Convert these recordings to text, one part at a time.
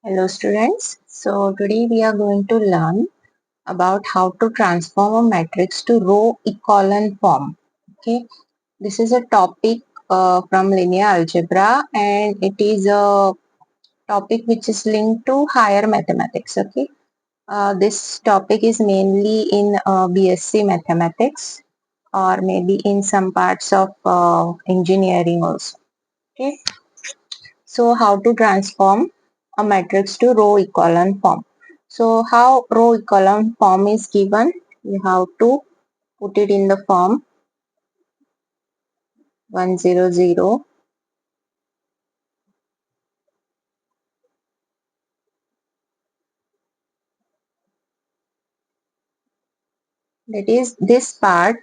Hello students. So today we are going to learn about how to transform a matrix to row echelon form. Okay, this is a topic from linear algebra and it is a topic which is linked to higher mathematics. Okay, this topic is mainly in B.Sc. mathematics or maybe in some parts of engineering also. Okay, so how to transform a matrix to row echelon form. So how row echelon form is given, you have to put it in the form 100. That is this part.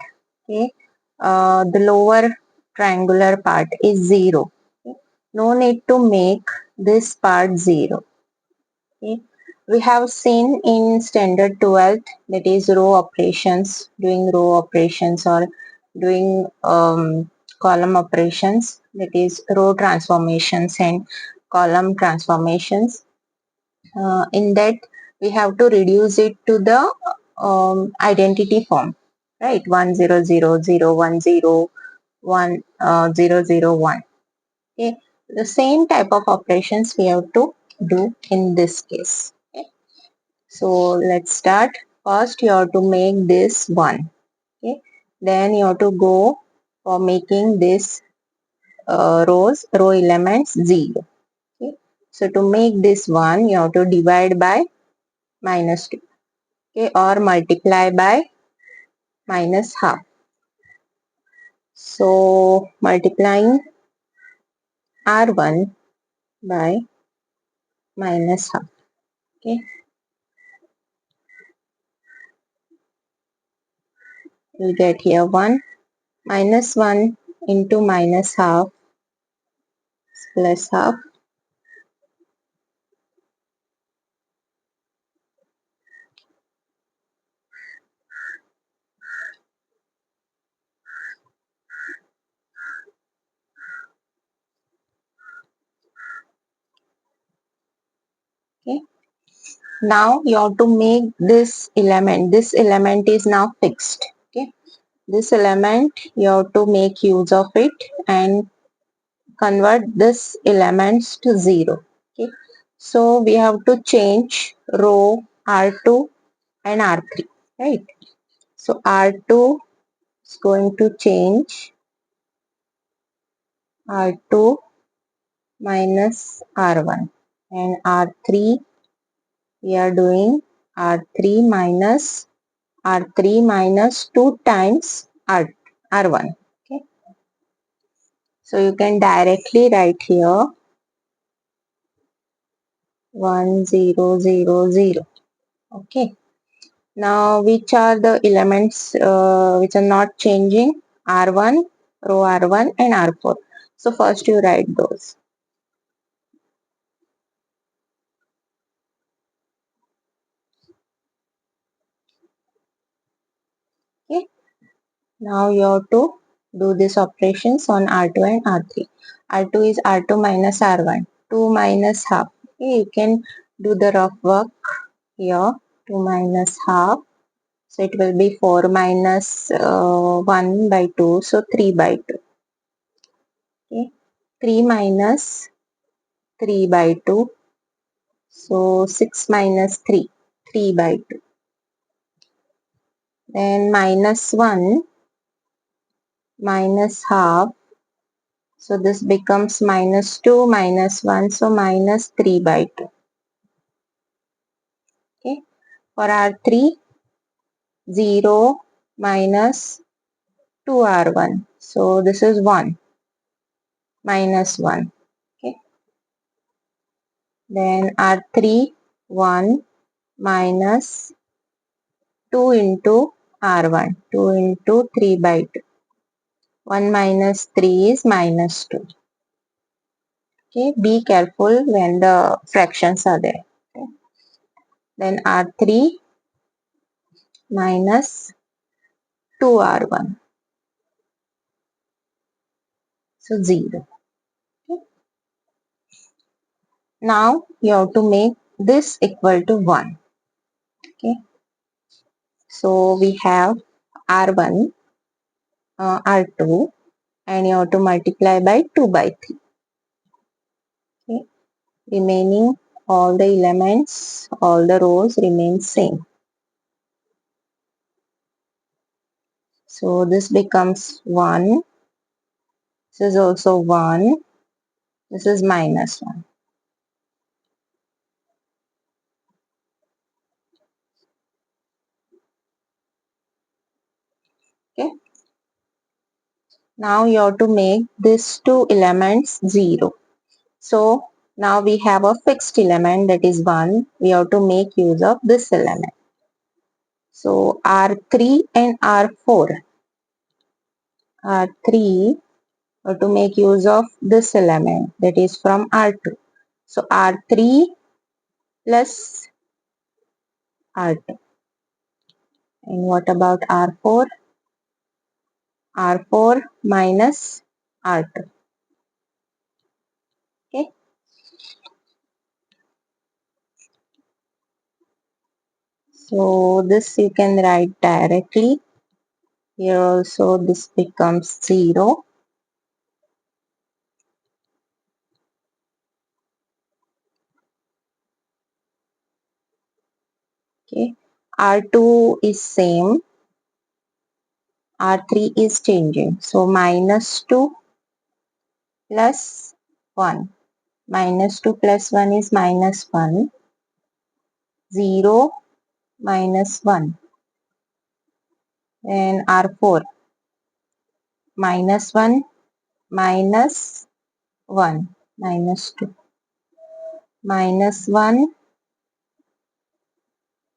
Okay, the lower triangular part is 0. Okay. No need to make this part 0. Okay. We have seen in standard 12th, that is row operations, doing row operations or doing column operations, that is row transformations and column transformations. In that we have to reduce it to the identity form, right? 1000101 Okay, the same type of operations we have to do in this case. Okay, so let's start. First, you have to make this 1. Okay, then you have to go for making this row elements 0. Okay, so to make this 1, you have to divide by -2. Okay, or multiply by -half. So multiplying R1 by -half. Okay, you'll get here 1 -1 into -half plus half. Okay, now you have to make this element. This element is now fixed. Okay, this element you have to make use of it and convert this elements to 0. Okay, so we have to change row R2 and R3, right? So R2 is going to change R2 minus R1 and R3 we are doing R3 minus 2 times R1. Okay, so you can directly write here 1000. Okay, now which are the elements which are not changing? R1, row R1 and R4. So first you write those. Okay, now you have to do these operations on R2 and R3. R2 is R2 minus R1. 2 minus half. Okay, you can do the rough work here. 2 minus half. So it will be 4 minus 1 by 2. So 3 by 2. Okay, 3 minus 3 by 2. So 6 minus 3. 3 by 2. Then minus 1 minus half. So this becomes minus 2 minus 1. So minus 3 by 2. Okay. For R3, 0 minus 2R1. So this is 1 minus 1. Okay. Then R3, 1 minus 2 into R1. 2 into 3 by 2. 1 minus 3 is minus 2. Okay. Be careful when the fractions are there. Okay. Then R3 minus 2R1. So 0. Okay. Now you have to make this equal to 1. Okay. So we have R1, R2, and you have to multiply by 2 by 3. Okay. Remaining all the elements, all the rows remain same. So this becomes 1. This is also 1. This is minus 1. Okay. Now you have to make these two elements 0. So now we have a fixed element, that is 1. We have to make use of this element. So R3 and R4. R3 have to make use of this element, that is from R2. So R3 plus R2. And what about R4? R4 minus R2. Okay. So this you can write directly. Here also this becomes 0. Okay. R2 is same. R3 is changing. So minus 2 plus 1. Minus 2 plus 1 is minus 1. 0 minus 1. And R4 minus 1 minus 1 minus 2 minus 1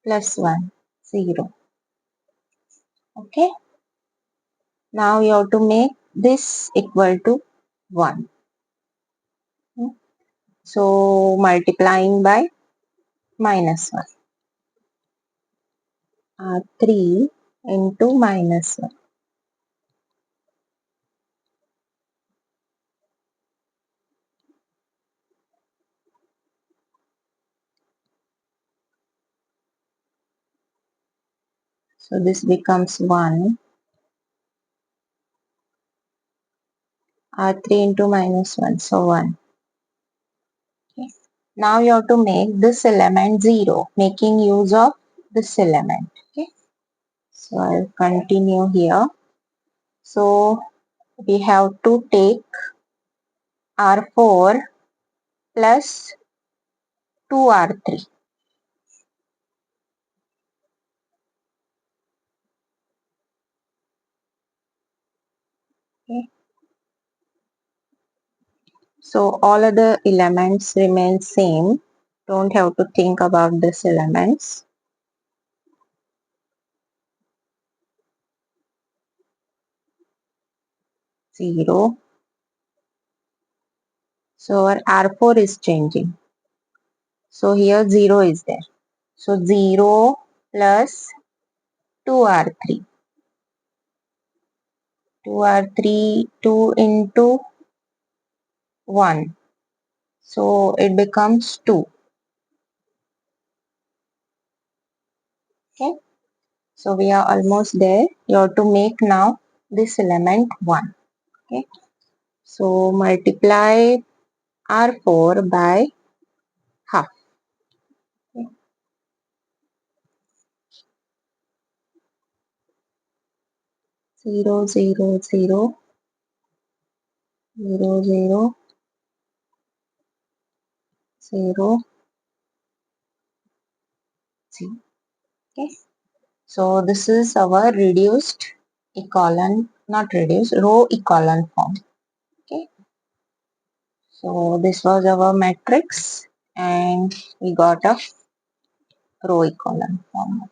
plus 1 0. Okay. Now you have to make this equal to 1. So multiplying by minus 1. R3 into minus 1. So this becomes 1. R3 into minus 1. So 1. Okay. Now you have to make this element 0, making use of this element. Okay. So I'll continue here. So we have to take R4 plus 2R3. Okay. So all other elements remain same. Don't have to think about these elements. 0. So our R4 is changing. So here 0 is there. So 0 plus 2R3. 2R3, 2 into 1. So it becomes 2. Okay. So we are almost there. You have to make now this element 1. Okay. So multiply R4 by half. Okay. 0, 0, 0, 0, 0, 0, 0. Okay. So this is our reduced echelon, not reduced, row echelon form. Okay. So this was our matrix and we got a row echelon form.